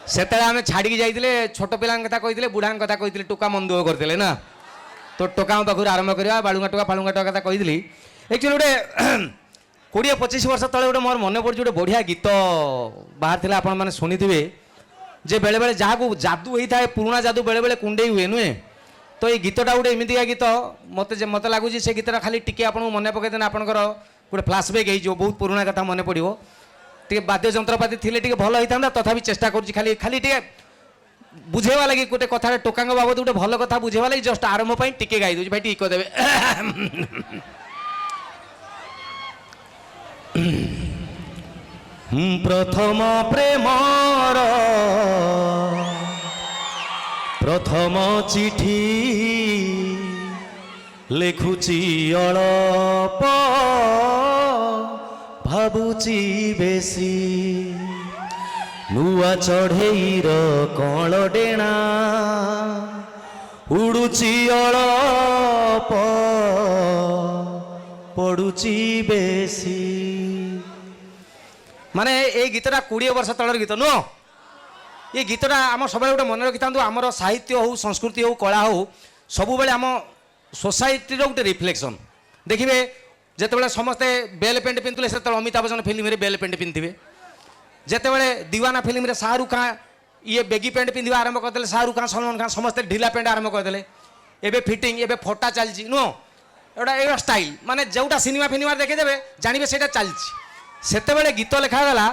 से आम छाड़ी जाइए छोट पिला कथा कही बुढ़ा कथा कही टोका मन दुख करते ना तो टोका पाखु आरंभ करवा बालुंगा टोका फालुंगा टोका कथा कही एक्चुअली गोटे 20-25 वर्ष तले गोटे मोर मन पड़े गोटे बढ़िया गीत बाहर था आपण मैंने शुणी थे जे बेले बेले जहाँ को जादू होता है पुराणा जादू बेले बेले कुंडे हुए नुहे तो ये गीतटा गोटे एमतीका गीत मत लगुच से गीतटा खाली टिके आपको मन पकईदेने आपंकर गोटे फ्लाशबैक हो बहुत पुराणा कथा मन पड़ो टे वाद्य जंत्रपाति थे टे भल होता तथा चेष्टा कर खाली खाली टे बुझेवा लगी गोटे कथा टोका बाबद गोटे भल कथा बुझेवा लगी जस्ट आरंभ टिके गाई दूसरी भाई टिक देवे प्रथम प्रेमर प्रथम चिठी लेखुची अळप भाबुची बेसी नुआ चढ़ेईर कल डेणा उड़ुची अळप पड़ुची बेसी माने ये गीतटा 20 वर्ष तलर गीत नुह ये गीतटा आम सब गोटे मन रखी था आमर साहित्य हो संस्कृति हो कला हो सब बेले आम सोसाइटी गोटे रिफ्लेक्शन देखिए जिते समस्ते बेल पेंट पिंधुले से अमिताभ बच्चन फिल्म में बेल पेंट पिंधे जिते दीवाना फिल्म में शाहरुख खान ये बेगी पेंट पिंधा आरंभ करदे शाहरुख खान सलमान खान समस्ते ढिला पेंट आरंभ करदे एबे फिटिंग एबे फोटा चलती नुह एटा स्टाइल माने जोटा सिनेमा फिनेमा देखीदेवे जानवे से चलती सेतेबेले गीत लिखागला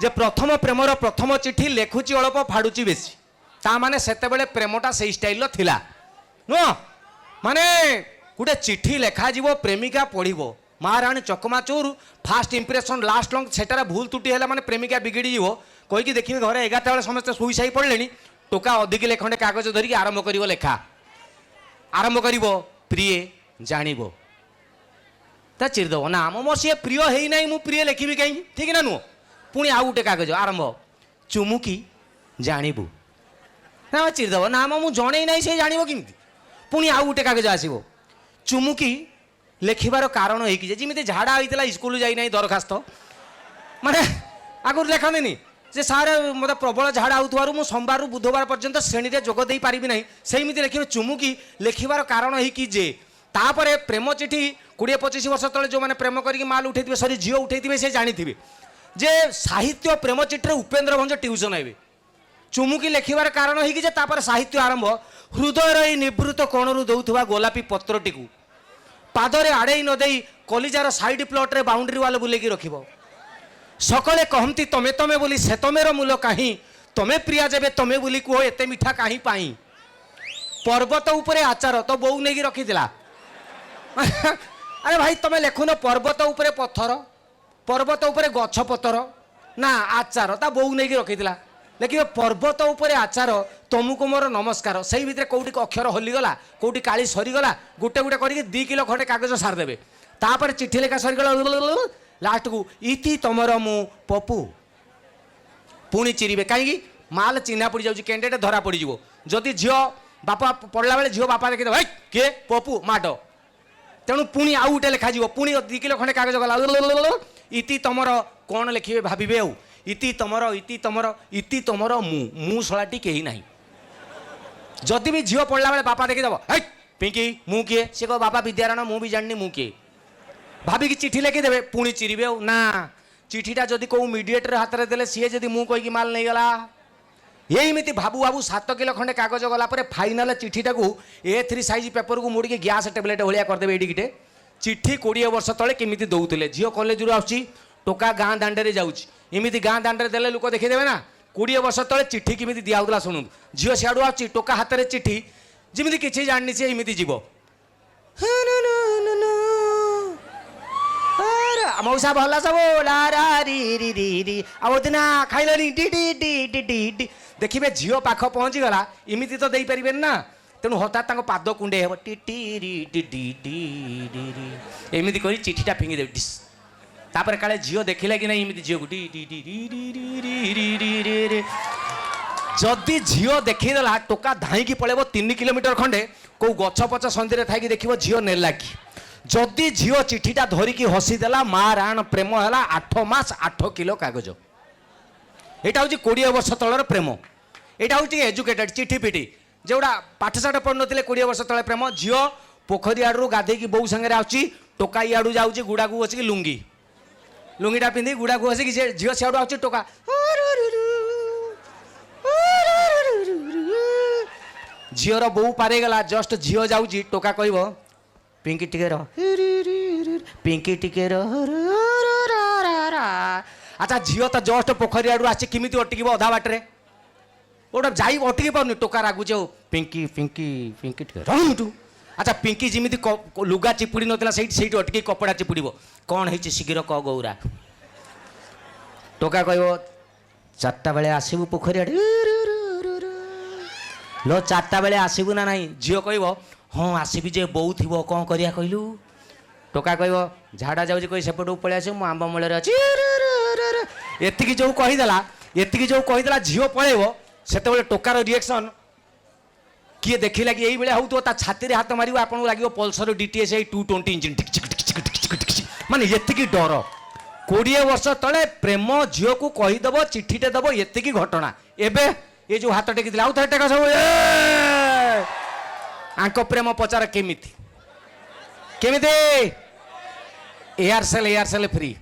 जे प्रथम प्रेमर प्रथम चिठी लेखुची अल्प फाड़ुची बेसी ता माने सेतेबेले प्रेमटा से स्टाइल थिला नुह माने गोटे चिठी लेखा जीवो प्रेमिका पढ़िबो महाराणी चकमाचूर फास्ट इंप्रेशन लास्ट लंग सेटार भूल त्रुटि है माने प्रेमिका बिगिड़ी जीवो कहीकि देखिए घरे 11टा बेले समस्त शुई साई पड़े टोका अधिक लेखंडे कागज धरिकी आरंभ करिवो लेखा आरंभ करिवो प्रिय जानिबो ता चिरदब ना मोर सी प्रिय है ना मु प्रिय लिखी कहीं ठीक ना नुह पुणी आउ गोटे कागज आरंभ चुमुकी जानबू ना चिरदब ना मु जन ना से जान कमी पुणी आउ गोटे कागज आसो चुमुकी लेखिबार कारण है जमी झाड़ा होता स्कूल जाई दरखास्त माने आगुरी लेखनी जे सारे मत प्रबल झाड़ा होथार मु सोमवार बुधवार पर्यंत श्रेणी में जोग दे पारि ना सेमती लिखे चुमुकी लेखिबार कारण है कि जे तापर प्रेम चिठी 20-25 वर्ष तले जो मैंने प्रेम करके माल उठे सरी झील उठे से जानी थे जे साहित्य प्रेम चिठी उपेन्द्र भंज ट्यूशन हे चुमुकी लेखिबार कारण है कि साहित्य आरंभ हृदय निवृत्त कोणरू दौथुवा गोलापी पत्रटी पादरे आड़े नदे कलिजार साइड प्लट रे बाउंड्री वाल बुलेकी रखिब सकले कहती तमे तमे बोली से तमेर मूल कहीं तमे प्रिया जेबे तमे बोली कह एते मिठा कहीं पाई पर्वत उपरे आचार तो बोऊ नहीं रखीला अरे भाई तमे लेखुन पर्वत उपरे पत्थर पर्वत उपरे गछ पतर ना आचार ता बोऊ नहीं रखीला लेकिन पर्वत उपरे आचार तुमको मोर नमस्कार से भितर कौटी अक्षर हलीगला कौटी काली सरीगला गोटे गोटे करके 2 किलो खंडे कागज सारदेवे तापर चिठी लेखा सरीगला लास्ट को इति तमर मु पपु पुणी चिरीबे कहीं माल चिन्हा पड़ जाऊँ कैंडिडेट धरा पड़ जाव जदि झील बापा पढ़ला बेले झील बापा देखिए भाई किए पपु माड तेणु पुणी आउ गोटे लिखा पुणी 2 किलो खंडे कागज गला इति तमर कौन लिखे भावे आउ इति तमर मु शलाटी कहीं ना जदि भी झील पढ़ला बेले बापा देखीदेव है पिंकी मु किए सी कह बापा विद्यारायण मु भी जानी मु किए भाविकी चिठी लिखिदेवे पुणी चिरीबे आउ ना चिठीटा जदि कौ मीडिएटर हाथ में देले सी जदि मु कहीकि माल नहीं गला यही भाबू भाबू 7 किलो खंडे कागज गला फाइनाल चिठीटा को A3 साइज पेपर को मुड़ी गैस टेबलेट भाया करदे एडिटे चिठी 20 वर्ष तले केमिति दौले झील कॉलेज रू आसी टोका गाँ दांडे जाऊँगी गाँ दांडे देले लोक देखीदेवे ना 20 वर्ष तले चिठी केमिति दिया शुणु झील सियाड़ू आसी टोका हाथ में चिठी जमी किसी जानी सी एमती जीव मौसा भल सब आना खाइलनी देखिए झील पाख पहुँची गला इमिति तो दे पारे ना तेणु हठात पाद कुंडे हे एमती कर चिठीटा फिंगी देव डिस तापर काले झील देखिले कि नहीं इमिति झील को जदि झील देखीदेला टोका धाईकी पड़ेब 3 किलोमीटर खंडे कौ गछ पछ संधि थी देख झील नेला कि जदि झील चिठीटा धरिकी हसीदेला माँ राण प्रेम है 8 मास 8 किलो कागज एटा हूँ 20 वर्ष तलर प्रेम एटा हूँ एजुकेटेड चिठी पिठी जोड़ा पाठशाठ पढ़ नी 20 वर्ष तले प्रेम झील पोखरी आड़ू गाधे बोऊ सागर आसी टोका इाड़ू जाऊँगी गुड़ा को बसिक लुंगी लुंगीटा पिंधि गुड़ा को बसिक झील सियाड़ू आसी टोका झीर बोऊ पारे गला जस्ट झील जाऊँगी टोका कह पिंकी टिके रह पिंकी टिके रह अच्छा झील तो जस्ट पोखरी आड़ू आसी किमिति अटक अधा बाटे गोटे जा अटकी पार्नि टोका रागुचे पिंकी पिंकी पिंकी टिके रह मिठू अच्छा पिंकी जमी लुगा चिपुड़ी नाला से अटकी कपड़ा चिपुड़ कौन है शीघ्र कह गौरा टोका कह 4टा बेले आसबू पोखरी आड़े लो 4टा बेले आसबू ना नाई झील कह हाँ आसबि जे बोऊ थी कौन करिया कहलु टोका कह झाड़ा जाऊँ कही सेपटू पलि आस आंब मूल अच्छी एतिकी जो कहीदेला एतिकी जो कहीदेला झील पलैब से टोकार रिएक्शन किए देखला कि यही हो छाती हाथ मार आपको लगे पल्सर DTS 220 इंजिन माने ये डर 20 वर्ष तले प्रेम झील को कहीदेव चिठीटे देव ये घटना एबे ये जो हाथ टेकी आउ थे टेक सब आंक प्रेम पचार केमिति केमिति Aircel free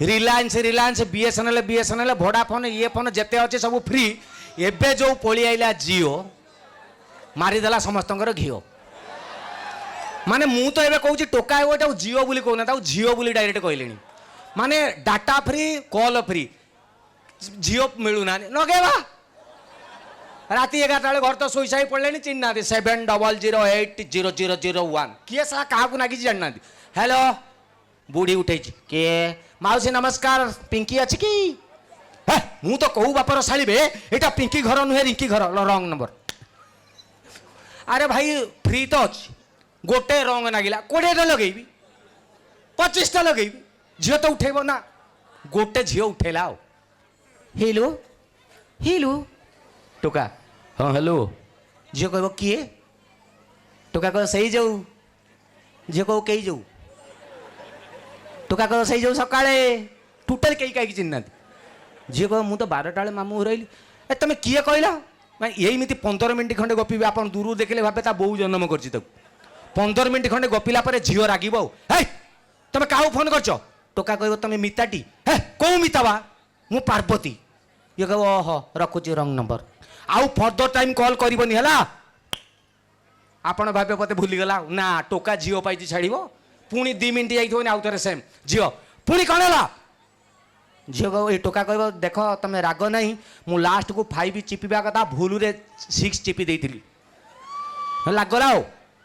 Reliance BSNL Vodafone ये फोन जिते अच्छे सब फ्री एबे जो पलि आइला जिओ मारिदेला समस्त घीओ माने मु तो एबे कहूँ टोका गोटे जिओ बोली कहना झील बोली डायरेक्ट कहले माने data free call free Jio मिलूना लगेवा राति 11टा बेले घर तो शोई साई पड़े चिन्ह 70080001 किए सा क्या नागी जाना हेलो बुढ़ी उठे किए माउसी नमस्कार पिंकी अच्छी कि मु तो कहू बापर शाड़ी बे एटा पिंकी घर नुहे रिंकी घर रंग नंबर अरे भाई फ्री तो अच्छी गोटे रंग नागिला 20टा लगेबी 25टा लगेबी झील तो उठेब ना गोटे झील उठेला हेलो हेलो टोका हाँ हेलो झील कह किए टोका कह सही जाऊ झील कह कई जाऊ टोका कह सही जाऊ सकाଳେ टोटाल कई कहीं चिन्ह झील कह मु तो 12टा बेले मामू रही ए तुम किए कहला यही 15 मिनिट खंडे गपी आप दूर देखले भावे ता बोऊ जन्म कर 15 मिनिट खंडे गपिला झील रागिब तुम क्या फोन कर टोका कह तुम मिताटी हे कौ मिता बा मु पार्वती ये कह ओह रखुची रंग नंबर आउ फर्दर टाइम कॉल करनी है आपण भावे मत भूलीगला ना टोका झील पाई छाड़ पुणी 2 मिनिट जाइए आउ थे सेम झील पुणी कौन है झील ये टोका कह देख तुम राग ना मु लास्ट को 5 चिपिबा कथा भूल रे 6 चिपी देती लगला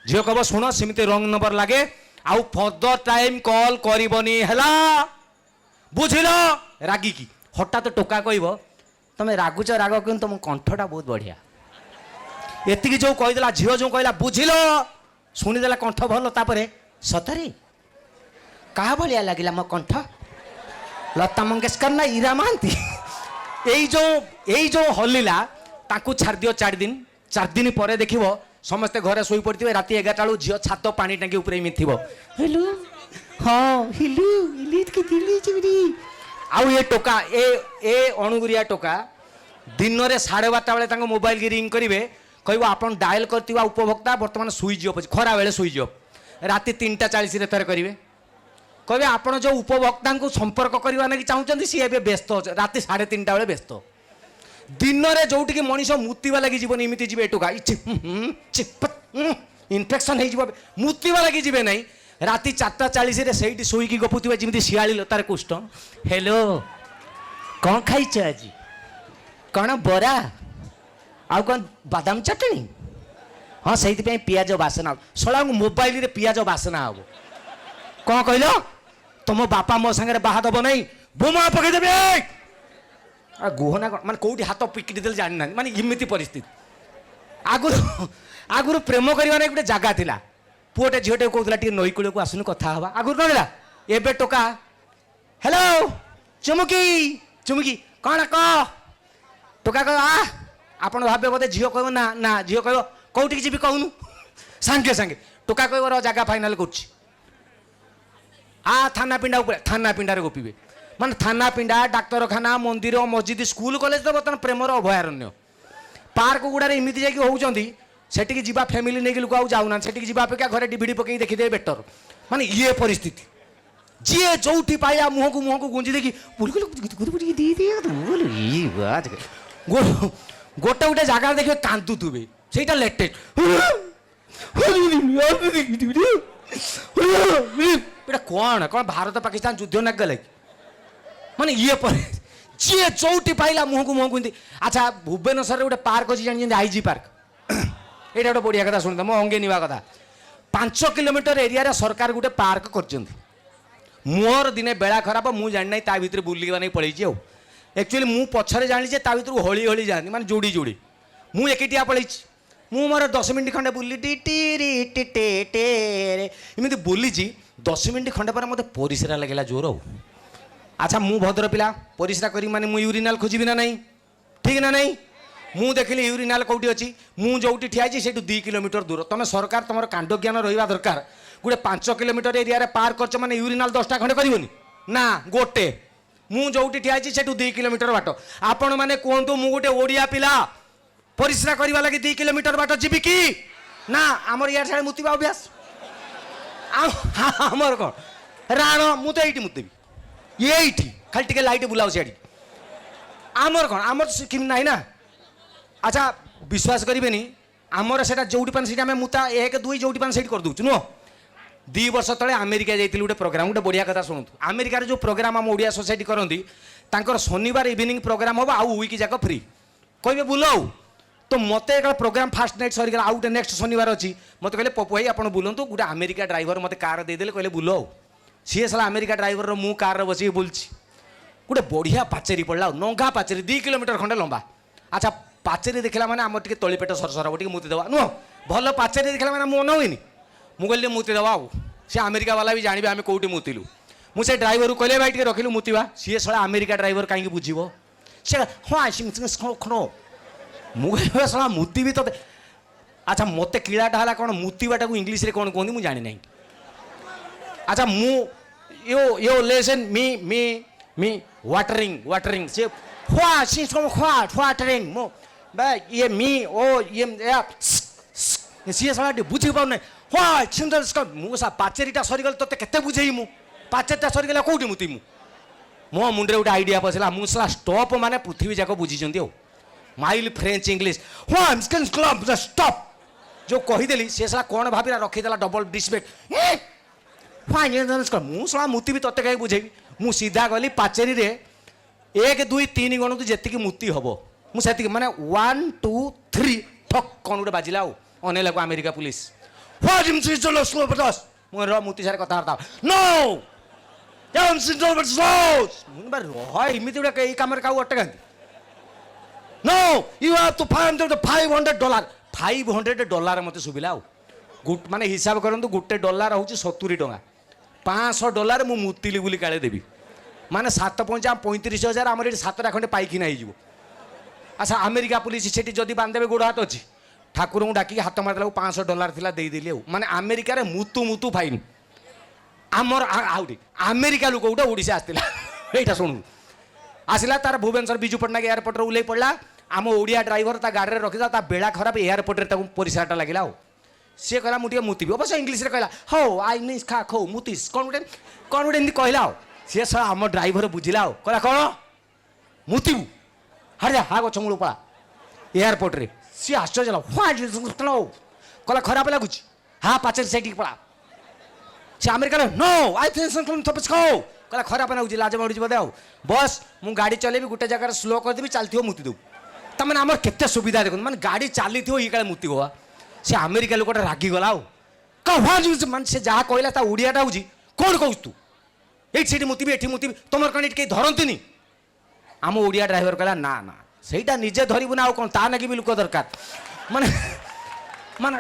झील कह शुण सेमती रंग नंबर लगे आउ फर्दर टाइम कॉल करनी है बुझिल रागिकी हठात टोका कह तुम रागुच राग कि तुम कंठटा बहुत बढ़िया एतिकी जो कहीदेला झील जो कहला बुझिल शुणीदेला कंठ भल तापर सतरे क्या भाया लगिला मो कंठ लता मंगेशकर ना ईरा महांती यही जो हल्ला ताकू छाड़ दियो 4 दिन पर देख समस्ते घरे शोई पड़े राति 11टा बेलू झील छात पानी टांगी उपरे मिथिबो हेलो हाँ हिलू आउ ये टोका ए अणुगुरिया टोका दिन में 12:30 बेले मोबाइल की रिंग करेंगे कह आप डायल करथिबा उपभोक्ता बर्तमान सुइच ऑफ खरा बेले सुइच ऑफ राति 3:40 थर करेंगे कहे आप जो उपभोक्ता को संपर्क करने लगी चाहते सी ए व्यस्त राति 3:30 बेले व्यस्त दिन में जोटि मनीष मुतिबा लगी जीवन इमिति जी टोका इनफेक्शन हो मुतिबा लगी जीवे ना राति 4:40 से शोईकी गपुवा जमी शियाली लतार कुष्ठ हेलो कौन खाई आज कौन बरा आउ कौन बादाम चटनी हाँ से पियाज बासना सला मोबाइल रे पियाज बासना हम कौन कहल तुम बापा मो सागर बाहा दब नहीं बोमा पकईदेवे गुहना मान कौटी हाथ पिकटी दे जाना माने इमिति परिस्थिति आगुरी प्रेम करने गोटे जगह थिला पुओटे झीटे कहला टे नई कूल को आसुन कथा हवा आगुरी कौन है एबे टोका हेलो चुमुकी चुमुकी कौन कह टोका कह आपण भावे बोधे झील कह ना ना झील कह कौटी जी कहूनु सांगे सांगे टोका कह जगह फाइनाल कर थाना पिंडा थाना पिंडारे गोपीबे ମାନେ ଥାନା ପିଣ୍ଡା ଡାକ୍ତରଖାନା ମନ୍ଦିର ମସଜିଦ ସ୍କୁଲ କଲେଜ ତ ବର୍ତ୍ତମାନ ପ୍ରେମର ଅଭୟାରଣ୍ୟ। ପାର୍କ ଗୁଡ଼ାରେ ଏମିତି ଯାଇକି ହେଉଛନ୍ତି ସେଠିକି ଯିବା ଫ୍ୟାମିଲି ନେଇକି ଲୋକ ଆଉ ଯାଉନାହାନ୍ତି, ସେଠିକି ଯିବା ଅପେକ୍ଷା ଘରେ ଡିଭିଡି ପକେଇକି ଦେଖିଦେବେ ବେଟର। ମାନେ ଇଏ ପରିସ୍ଥିତି, ଯିଏ ଯୋଉଠି ପାଇଲା ମୁହଁକୁ ଗୁଞ୍ଜି ଦେଇକି ଗୋଟେ ଗୋଟେ ଜାଗାରେ ଦେଖିବେ କାନ୍ଦୁଥିବେ, ସେଇଟା ଲେଟେଷ୍ଟ। ଏଇଟା କ'ଣ କ'ଣ ଭାରତ ପାକିସ୍ତାନ ଯୁଦ୍ଧ ନାଗିଗଲା କି? ମାନେ ଇଏ ପରେ ଯିଏ ଯୋଉଠି ପାଇଲା ମୁହଁକୁ ଏମିତି। ଆଚ୍ଛା ଭୁବନେଶ୍ୱରରେ ଗୋଟେ ପାର୍କ ଅଛି ଜାଣିଛନ୍ତି, ଆଇଜି ପାର୍କ। ଏଇଟା ଗୋଟେ ବଢ଼ିଆ କଥା ଶୁଣିଥା, ମୋ ଅଙ୍ଗେ ନିବା କଥା। 5 କିଲୋମିଟର ଏରିଆରେ ସରକାର ଗୋଟେ ପାର୍କ କରିଛନ୍ତି। ମୋର ଦିନେ ବେଳା ଖରାପ, ମୁଁ ଜାଣିନାହିଁ, ତା ଭିତରେ ବୁଲିବା ନେଇ ପଳେଇଛି। ଆଉ ଆକ୍ଚୁଆଲି ମୁଁ ପଛରେ ଜାଣିଲି ଯେ ତା ଭିତରୁ ହଳି ହଳି ଯାଆନ୍ତି, ମାନେ ଯୋଡ଼ି ଯୋଡ଼ି। ମୁଁ ଏକିଟିଆ ପଳେଇଛି। ମୁଁ ମୋର 10 ମିନିଟ୍ ଖଣ୍ଡେ ବୁଲି ଏମିତି ବୁଲିଛି। 10 ମିନିଟ୍ ଖଣ୍ଡେ ପରେ ମୋତେ ପରିସ୍ରା ଲାଗିଲା ଜୋର। ଆଉ ଆଚ୍ଛା ମୁଁ ଭଦ୍ର ପିଲା, ପରିସ୍ରା କରିବି ମାନେ ମୁଁ ୟୁରିନାଲ୍ ଖୋଜିବି ନା ନାହିଁ, ଠିକ୍ ନା ନାହିଁ? ମୁଁ ଦେଖିଲି ୟୁରିନାଲ୍ କେଉଁଠି ଅଛି, ମୁଁ ଯେଉଁଠି ଠିଆ ହେଇଛି ସେଇଠୁ 2 କିଲୋମିଟର ଦୂର। ତୁମେ ସରକାର ତୁମର କାଣ୍ଡ ଜ୍ଞାନ ରହିବା ଦରକାର। ଗୋଟେ 5 କିଲୋମିଟର ଏରିଆରେ ପାର୍କ କରିଛ ମାନେ ୟୁରିନାଲ୍ 10ଟା ଖଣ୍ଡେ କରିବନି ନା, ଗୋଟେ। ମୁଁ ଯେଉଁଠି ଠିଆ ହେଇଛି ସେଇଠୁ 2 କିଲୋମିଟର ବାଟ। ଆପଣମାନେ କୁହନ୍ତୁ, ମୁଁ ଗୋଟେ ଓଡ଼ିଆ ପିଲା ପରିସ୍ରା କରିବା ଲାଗି 2 କିଲୋମିଟର ବାଟ ଯିବି କି ନା? ଆମର ଇଆଡ଼େ ସିଆଡ଼େ ମୁତିବା ଅଭ୍ୟାସ ଆମର କ'ଣ ରାଣ? ମୁଁ ତ ଏଇଠି ମୁତିବି, ଏଇଠି ଖାଲି ଟିକେ ଲାଇଟ୍ ବୁଲାଉ ସିଆଡ଼ି। ଆମର କ'ଣ, ଆମର ସ୍କିମ୍ ନାହିଁ ନା। ଆଚ୍ଛା ବିଶ୍ୱାସ କରିବେନି, ଆମର ସେଇଟା ଯୋଉଠି ପାନ ସେଇଠି ଆମେ ମୁତା 1 2 ଯୋଉଠି ପାନ ସେଇଠି କରିଦେଉଛୁ ନୁହଁ। 2 ବର୍ଷ ତଳେ ଆମେରିକା ଯାଇଥିଲି ଗୋଟେ ପ୍ରୋଗ୍ରାମ, ଗୋଟେ ବଢ଼ିଆ କଥା ଶୁଣନ୍ତୁ। ଆମେରିକାର ଯେଉଁ ପ୍ରୋଗ୍ରାମ ଆମ ଓଡ଼ିଆ ସୋସାଇଟି କରନ୍ତି, ତାଙ୍କର ଶନିବାର ଇଭିନିଂ ପ୍ରୋଗ୍ରାମ ହେବ, ଆଉ ୱିକ୍ ଯାକ ଫ୍ରି। କହିବେ ବୁଲ ଆଉ। ତ ମୋତେ ଏକ ପ୍ରୋଗ୍ରାମ ଫାଷ୍ଟ ନାଇଟ୍ ସରିଗଲା, ଆଉ ଗୋଟେ ନେକ୍ସଟ ଶନିବାର ଅଛି। ମୋତେ କହିଲେ ପପୁ ଭାଇ ଆପଣ ବୁଲନ୍ତୁ, ଗୋଟେ ଆମେରିକା ଡ୍ରାଇଭର ମୋତେ କାର୍ ଦେଇଦେଲେ, କହିଲେ ବୁଲ ଆଉ। ସିଏ ସାରା ଆମେରିକା ଡ୍ରାଇଭରର, ମୁଁ କାର୍ରେ ବସିକି ବୁଲୁଛି। ଗୋଟେ ବଢ଼ିଆ ପାଚେରୀ ପଡ଼ିଲା, ଆଉ ନଙ୍ଗା ପାଚେରୀ 2 କିଲୋମିଟର ଖଣ୍ଡେ ଲମ୍ବା। ଆଚ୍ଛା ପାଚେରୀ ଦେଖିଲା ମାନେ ଆମର ଟିକେ ତଳିପେଟ ସରସର ହେବ, ଟିକେ ମୁତି ଦେବା ନୁହଁ। ଭଲ ପାଚେରୀ ଦେଖିଲା ମାନେ ମୁଁ ଅନଉନି, ମୁଁ କହିଲି ମୁତି ଦେବା ଆଉ। ସେ ଆମେରିକା ବାଲା ବି ଜାଣିବେ ଆମେ କେଉଁଠି ମୁତିଲୁ। ମୁଁ ସେ ଡ୍ରାଇଭରକୁ କହିଲେ ଭାଇ ଟିକେ ରଖିଲୁ ମୁତିବା। ସିଏ ଶଳା ଆମେରିକା ଡ୍ରାଇଭର କାହିଁକି ବୁଝିବ? ସେ ହଁ ମୁଁ କହିବା ଶଳା ମୁତିବି ତତେ। ଆଚ୍ଛା ମୋତେ କିଳାଟା ହେଲା କ'ଣ, ମୁତିବାଟାକୁ ଇଂଲିଶରେ କ'ଣ କୁହନ୍ତି ମୁଁ ଜାଣିନାହିଁ। ଆଚ୍ଛା ମୁଁ ୟୋ ଲେସନ୍ ମି ୱାଟରିଂ ସେ ୱାଟରିଂ ମୁଁ ଇଏ ମି ଓ ଇଏ ସିଏ ଶଳା ଟିକେ ବୁଝି ପାରୁନାହିଁ। ମୁଁ ପାଚେରୀଟା ସରିଗଲେ ତତେ କେତେ ବୁଝେଇ, ମୁଁ ପାଚେରୀଟା ସରିଗଲା କେଉଁଠି ମୁତି ମୁଁ। ମୋ ମୁଣ୍ଡରେ ଗୋଟେ ଆଇଡ଼ିଆ ପଶିଲା, ମୁଁ ଶଳା ଷ୍ଟପ୍ ମାନେ ପୃଥିବୀ ଯାକ ବୁଝିଛନ୍ତି। ଆଉ ମାଇଲ୍ ଫ୍ରେଞ୍ଚ ଇଂଲିଶ ଷ୍ଟପ୍ ଯେଉଁ କହିଦେଲି, ସେ ଶଳା କ'ଣ ଭାବିଲା, ରଖିଦେଲା ଡବଲ ଡିସ୍ପେଟ୍। ମୁଁ ଶଳା ମୁତିବି ତତେ କାହିଁ ବୁଝେଇବି। ମୁଁ ସିଧା ଗଲି ପାଚେରୀରେ 1 2 3 ଗଣନ୍ତୁ, ଯେତିକି ମୁତି ହବ ମୁଁ ସେତିକି, ମାନେ 1 2 3 ଠକ୍ କ'ଣ ଗୋଟେ ବାଜିଲା। ଆଉ ଅନେଇଲାକୁ ଆମେରିକା ପୁଲିସ। ମୁଁ ମୁତି ସାରେ କଥାବାର୍ତ୍ତା नो ଏମିତି ଗୋଟେ ଏଇ କାମରେ କାଉ ଅଟକାନ୍ତି। नो यू हैव टू $500 $500 ମୋତେ ଶୁଭିଲା। ଆଉ ମାନେ ହିସାବ କରନ୍ତୁ, ଗୋଟେ ଡଲାର ହେଉଛି 70 ଟଙ୍କା। $500 ମୁଁ ମୁତିଲି ବୋଲି କାଳେ ଦେବି, ମାନେ 7 5 35,000। ଆମର ଏଠି 7ଟା ଖଣ୍ଡେ ପାଇଖିନା ହେଇଯିବ। ଆଚ୍ଛା ଆମେରିକା ପୁଲିସ ସେଠି ଯଦି ବାନ୍ଧିଦେବେ, ଗୋଡ଼ ହାତ ଅଛି, ଠାକୁରଙ୍କୁ ଡାକିକି ହାତ ମାରିଦେଲାକୁ $500 ଥିଲା ଦେଇଦେଲି। ଆଉ ମାନେ ଆମେରିକାରେ ମୁତୁ ଫାଇନ୍। ଆମର ଆଉଠି ଆମେରିକା ଲୋକ ଗୋଟେ ଓଡ଼ିଶା ଆସିଥିଲା, ଏଇଟା ଶୁଣୁ ଆସିଲା, ତାର ଭୁବନେଶ୍ୱର ବିଜୁ ପଟ୍ଟନାୟକ ଏୟାରପୋର୍ଟରେ ଓହ୍ଲେଇ ପଡ଼ିଲା। ଆମ ଓଡ଼ିଆ ଡ୍ରାଇଭର ତା ଗାଡ଼ିରେ ରଖିଥିଲା, ତା ବେଳା ଖରାପ, ଏୟାରପୋର୍ଟରେ ତାକୁ ପରିସ୍ରାଟା ଲାଗିଲା। ଆଉ ସିଏ କହିଲା ମୁଁ ଟିକେ ମୁତିବି, ଅବଶ୍ୟ ଇଂଲିଶରେ କହିଲା ହଉ ଆଇ ମିସ୍ ଖା ଖଉ ମୁତିସ୍ କ'ଣ ଗୋଟେ ଏମିତି କହିଲା। ଆଉ ସିଏ ସହ ଆମ ଡ୍ରାଇଭର ବୁଝିଲା, ଆଉ କହିଲା କ'ଣ ମୁତିବୁ, ହାଡ଼ିଆ ହା ଗଛ ମୂଳ ପଳା ଏୟାରପୋର୍ଟରେ। ସିଏ ଆଶ୍ଚର୍ଯ୍ୟ ହେଲା, କହିଲା ଖରାପ ଲାଗୁଛି, ହା ପାଚେରୀ ସେଇଠିକି ପଳା। ସେ ଆମେରିକାରେ नो आई କହିଲା ଖରାପ ଲାଗୁଛି, ଲାଜ ମାଡ଼ୁଛି ବୋଧେ। ଆଉ ବସ୍ ମୁଁ ଗାଡ଼ି ଚଲେଇବି, ଗୋଟେ ଜାଗାରେ ସ୍ଲୋ କରିଦେବି, ଚାଲିଥିବ ମୁତି ଦେବୁ। ତାମାନେ ଆମର କେତେ ସୁବିଧା ଦେଖନ୍ତୁ, ମାନେ ଗାଡ଼ି ଚାଲିଥିବ ଇଏ କାଳେ ମୁତିବ। ସେ ଆମେରିକା ଲୋକଟା ରାଗିଗଲା। ଆଉ ମାନେ ସେ ଯାହା କହିଲା ତା ଓଡ଼ିଆଟା ହେଉଛି କ'ଣ କହୁଛୁ ତୁ, ଏଇଠି ସେଇଠି ମୁତିବି, ଏଠି ମୁତିବି, ତମର କ'ଣ ଏଠି କେହି ଧରନ୍ତିନି? ଆମ ଓଡ଼ିଆ ଡ୍ରାଇଭର କହିଲା ନା ନା ସେଇଟା ନିଜେ ଧରିବୁ ନା, ଆଉ କ'ଣ ତା ନାଗି ବି ଲୋକ ଦରକାର। ମାନେ ମାନେ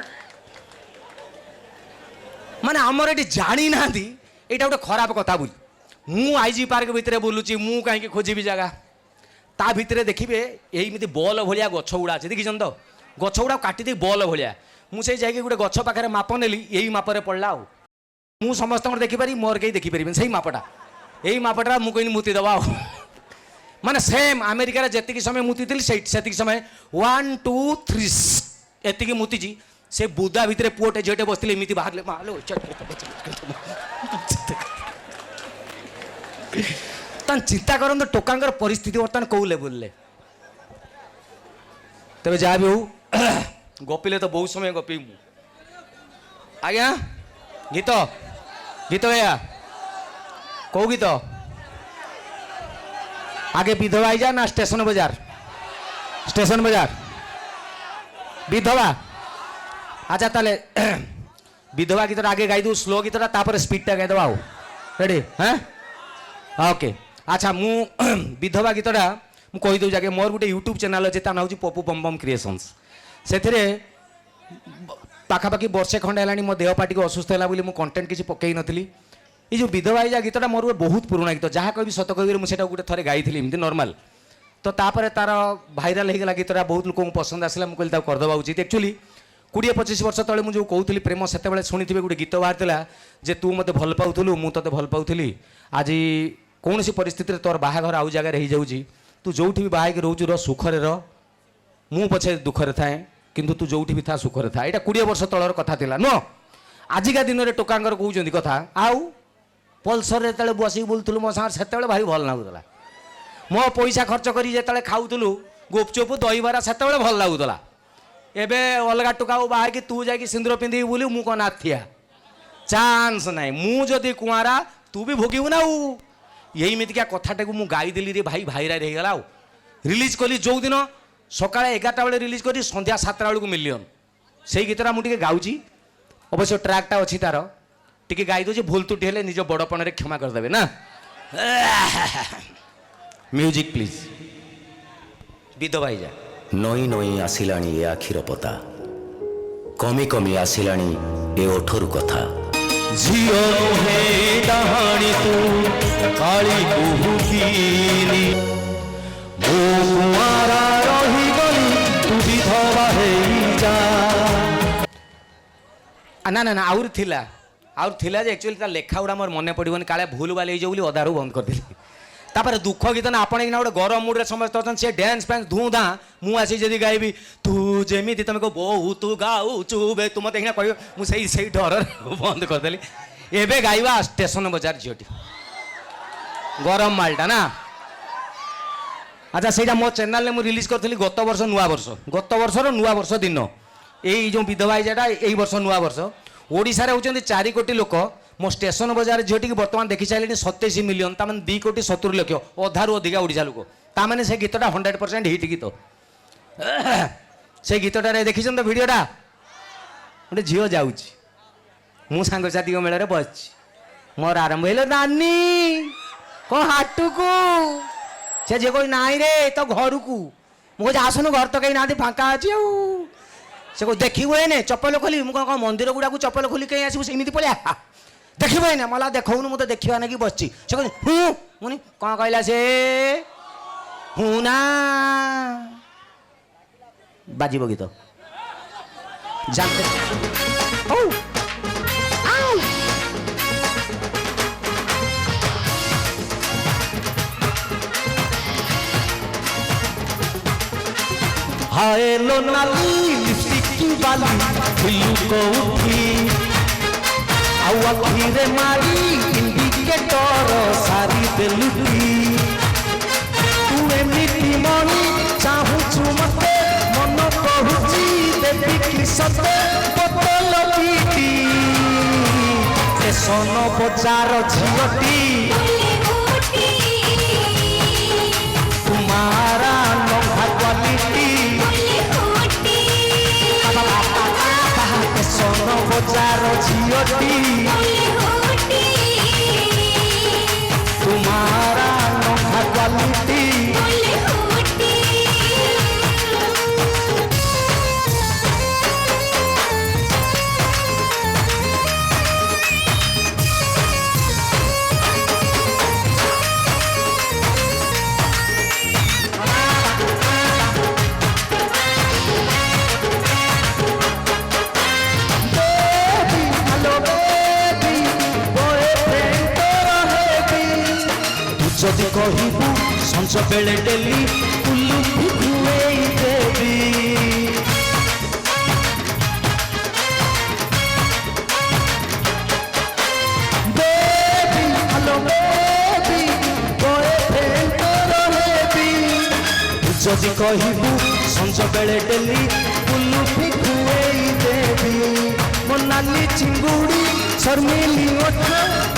ମାନେ ଆମର ଏଠି ଜାଣିନାହାନ୍ତି ଏଇଟା ଗୋଟେ ଖରାପ କଥା ବୋଲି। ମୁଁ ଆଇଜି ପାର୍କ ଭିତରେ ବୁଲୁଛି, ମୁଁ କାହିଁକି ଖୋଜିବି ଜାଗା। ତା ଭିତରେ ଦେଖିବେ ଏଇମିତି ବଲ୍ ଭଳିଆ ଗଛ ଗୁଡ଼ା ଅଛି, ଦେଖିଛନ୍ତି ତ? ଗଛ ଗୁଡ଼ାକୁ କାଟିଦେଇ ବଲ୍ ଭଳିଆ। ମୁଁ ସେଇ ଯାଇକି ଗୋଟେ ଗଛ ପାଖରେ ମାପ ନେଲି, ଏଇ ମାପରେ ପଡ଼ିଲା। ଆଉ ମୁଁ ସମସ୍ତଙ୍କର ଦେଖିପାରିବି, ମୋର କେହି ଦେଖିପାରିବେନି, ସେଇ ମାପଟା यही मापटा मु कहनी मुति दबा माने सेम अमेरिका जी समय मुति से समय 1 2 3 एति मुतिची से बुदा भितर पुओटे झीटे बसते एमती बाहर चिंता करते टोकांकर परिस्थिति बर्तमान कौ लेवल तेज जहाँ भी हो गपिले तो बहुत समय गपी मु आज्ञा गीत गीत भैया कौ गीत आगे विधवा आई जा ना स्टेशन बाजार विधवा अच्छा ताले विधवा गीत आगे गाई दू स्लो गीत स्पीडटा गाई दबा रेडी हाँ ओके अच्छा मु विधवा गीतटा मुझे कहीदे आगे मोर गोटे यूट्यूब चैनल अच्छे ता ना हूँ पपू बम बम क्रिएशंस से पाखापाखि वर्षे खंडे है मो देह पाटी को असुस्थ है मुझे कंटेंट किसी पकई नी ये जो विधवा जा गीतटा मोर बहुत पुराना गीत जहाँ कह सत कह मुझे गोटे थरे गाई एमती नॉर्मल तो तापर तार भाइराल होगा गीतटा बहुत लोक पसंद आसला मुझे कहली करदे उचित एक्चुअली 20-25 वर्ष तले मुझे कहती प्रेम से शुणी गोटे गीत बाहर जे तू मत भल पाऊलु मु ते भल पाऊली आज कौन सी परिस्थिति तोर बाहाघर आउ जगार हो जाऊँगी तू जो भी बाहक रोचु रुखरे मु पछे दुखरे थाए किंतु तू जो भी था सुखरे था यहाँ 20 वर्ष तलर कथा नुह आजिका दिन में टोकांकर कहते कथा आउ पल्सर जो बसिक बुलूलु मो सागर से भारी भल लगुला मो पैसा खर्च कर जो खाऊलु गुपचुप दहीबरा से भल लगुला एबे अलगा टोका बाहर तू जा सिंदूर पिंधि बोली मु कौन नाथिया चांस ना मुझे कुआरा तू भी भोगू ना यही मितिका कथाटा को गाईदेली रे भाई भाईराल होगा रिलीज कली जो दिन सका 11टा बेले रिलीज करी संध्या 7टा बेलू मिलियन से गीतटा मुझे गाँची अवश्य ट्रैकटा अच्छी तार टी गाई दे भूल त्रुटि हेले निज बड़पण में क्षमा करदे ना म्यूजिक प्लीज विधवा जा नई नई आसिलाणी ए आखिर पता कमी कमी आसिलाणी ए ओठरू कथा झियो हे डहाणी तू काली कुहुकीनी मो कुआरा रही गली तू विधवा हेई जा ना ना ना आउर थिला जे एक्चुअली ता लेखा गुड़ा मोर मन पड़ोनी काले भूल बाल हो अधारू बंद करदेली तापर दुख गीत ना आपण गोटे गरम मुड्रे समस्त अच्छा सी डांस फैंस धूधा मुझे जदि गायबी तू जमी तुम को बहुत गाऊचु बे तुम मत कह मुझे डर बंद करदेली एबे गाइबा स्टेशन बाजार झीटी गरम मालटा ना अच्छा से मो चैनल में रिलीज करी गत वर्ष नुआ वर्षर नुआ वर्ष दिन यही जो विधवा जाटा यही वर्ष नुआ वर्ष ओडिशा रे होचंदी 4 कोटी लोक मो स्टेशन बाजार झीटी की बर्तमान देखी सारे 27 मिलियन ताମାନେ 2 कोटी 70 लक्ष अधारू अधिका ओडिशा लोक ताମାନେ से गीतटा 100% हिट गीत से गीतटा देखी भिडटा गोटे झील जाऊँगी मु सांगसाथी मेल बस मोर आरंभ है नानी कौन हाटू को से झील कह नाई रे तो घर को मुझे आसनु घर तो कहीं ना फांका अच्छी से को देखिए ने चप्पल खोली मुझे कौन मंदिर गुड़ा को चप्पल खोली कहीं आसू सेमती पलिया देखिए ना मला देखौनु मुझे देखा ना कि बस से हूँ मुनि कौन कहला से हूँ ना बाजिब गीत जानते हाय लो नाली लिपस्टिक की बाली फुल्लू को उठी आउ अखी रे मारी इंडिकेटर सारी देलुटी तू एमिटी मनी चाहूचु मते मन कहूची देवी की सते बोतल पीटी स्टेशन बाजार झीटी तुम्हारा नंगा क्वालिटी सोनो बजार झीटी तुम्हारा नंगा क्वालिटी କହିବୁ ସଞ୍ଜ ବେଳେ ଡେଲି ଉଲୁଫି ଖୁଏଇ ଦେବି। ବେବି ହ୍ୟାଲୋ ବେବି ବୟଫ୍ରେଣ୍ଡ ତୋର ହେବି। ଯଦି କହିବୁ ସଞ୍ଜ ବେଳେ ଡେଲି ଉଲୁଫି ଖୁଏଇ ଦେବି। ମୋ ନାଲି ଚିଙ୍ଗୁଡ଼ି ଶର୍ମିଲି ଓଠ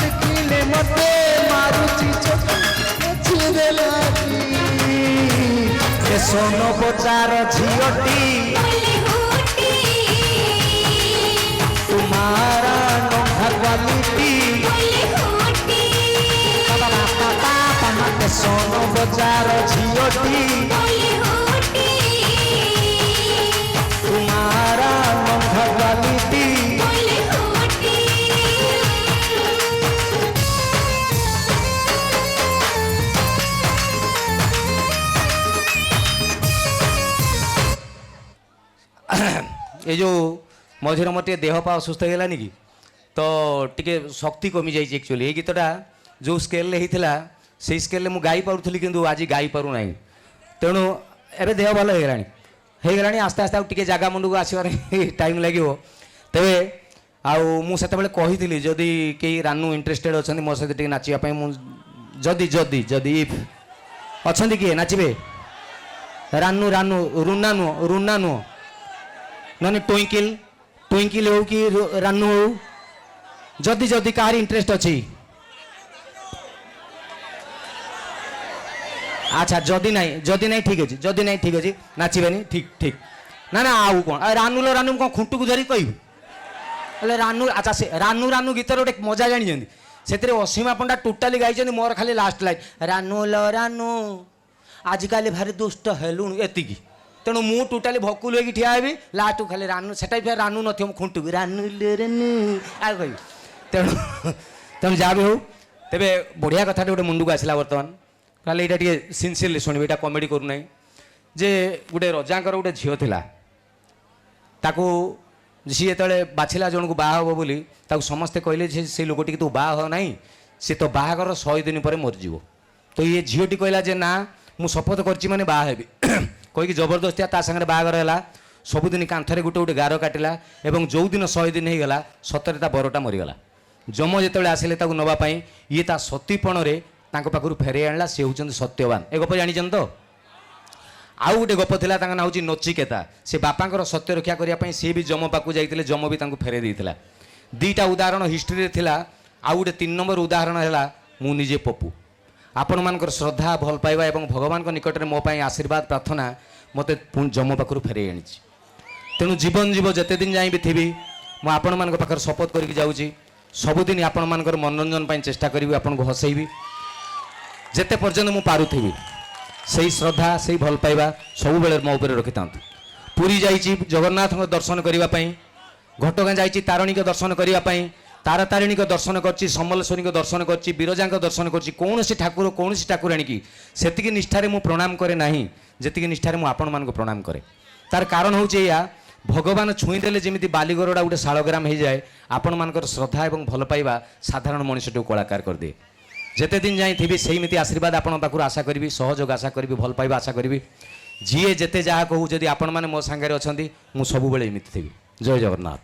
ଦେଖିଲେ ମତେ ମାରୁଛି ଛିରେ ଲାଗି। ଏ ସୋନ ବଜାର ଝିଅଟି ତୁମାରା ନୋହା କ୍ୱାଲିଟି। ଏ ସୋନ ବଜାର ଝିଅଟି ତୁମାରା ନୋହା କ୍ୱାଲିଟି। ये जो मझे मोर टे देह पा असुस्थ होगलानी कि तो टिके शक्ति कमी जाइए एक्चुअली ये गीतटा जो स्केल होता से स्केल मुझे गाई पार्थी कि आज गाई पार ना तेणु एवं देह भल होगलानी आस्ते आस्ते टे जगह मुंड को आसबार टाइम लगे तेरे आते कही जदि कई रानू इंटरेस्टेड अच्छा मो सहित नाचापी जदि जदि जदि इफ अच्छा किए नाचे रानू रानू रुना नुह रुना नुह ना ट्विंकिल ट्विंकिल हो कि रानू हो जदि जदि कहार इंटरेस्ट अच्छी अच्छा जदि नहीं ठीक अच्छे जदि नहीं ठीक अच्छे नाचबेनि ठीक ठीक ना ना आउ कौन रानू रानू कौन खुंटू को धरी कहू हेल्ले रानू अच्छा से रानू रानू गीतर गोटे मजा जानी से असीमा पंडा टोटाली गाई मोर खाली लास्ट लाइन रानू लो रानू आजिकल भारी दुष्ट हेलु एति तेणु मु टोटाली भकुल होगी ठिया हेबी लास्ट खाली रानू सेटा फिर रानू नथियो खुंटू रानू ले रानू आ कहि तेणु तेणु जहाँ भी हो तेरे बढ़िया कथा गोटे मुंड को आसला बर्तमान खाली यहाँ टे सिनसीयरली शुणवे यहाँ कमेडी करूना जे गोटे रजाकर गोटे झील था ताकू सी जो बाछिला जन को बाहा हम बोली समस्ते कहले से लोकटी तू बाहा हो ना सी तो बाहागर 100 दिन पर मरीज तो ये झीलटी कहला जे ना मु शपथ करची माने बाहा हेबी कहीकि जबरदस्तिया ता संगे बाहागर है सबुदिन कांथरे गोटे गोटे गार काटिला एवं जो दिन 100 दिन होगला सतरे ता बरटा मरीगला जम जो आसिले नापाई ये ता सतीपण पाखु फेरे आणला सी हूँ सत्यवान ए गप जानी तो आउ गोटे गप था ना हूँ नचिकेता से बापांकर सत्य रक्षा करने सी भी जम पाक जाते जम भी फेरे देता दीटा उदाहरण हिस्ट्री थिला आउ गोटे 3 नंबर उदाहरण है मु निजे पप्पू आपण मानकर श्रद्धा भल पाइबा एवं भगवान निकट में मोपाई आशीर्वाद प्रार्थना मत जम पाखु फेरे आनी तेणु जीवन जीव जिते दिन जाए भी थी मुझे मान पाखे शपथ करके जाऊँगी सबुदिन आपण मानकर मनोरंजन पर चेष्टा करी आपन को हसैबी जेते पर्यंत मु पारुथी से श्रद्धा से भल पाइबा सब बेले मो उपर रखी था पुरी जाइए जगन्नाथ दर्शन करने घटगाँ जाइए तारिणी दर्शन करने तारातारिणी दर्शन करची समलेश्वरी दर्शन करची विरजा दर्शन करची कौन ठाकुर कौन ठाकुराणी की सेतिकी निष्ठारे मु प्रणाम करे नाही जेतिकी निष्ठारे मु आपण मान को प्रणाम करे तार कारण हूँ या भगवान छुईदेले जमी बालीगरड़ा गोटे शालग्राम हो जाए आपण मानकर श्रद्धा और भल पाइबा साधारण मनुष्यटी कलाकार कर दिए जेते दिन जाए थी सेमती आशीर्वाद आपण पाखु आशा करी सहयोग आशा करी भल पाइबा आशा करी जीए जेते जहाँ कहूँ जदि आपण मैंने मो सांगे अच्छा मुझे सब एमती थी जय जगन्नाथ।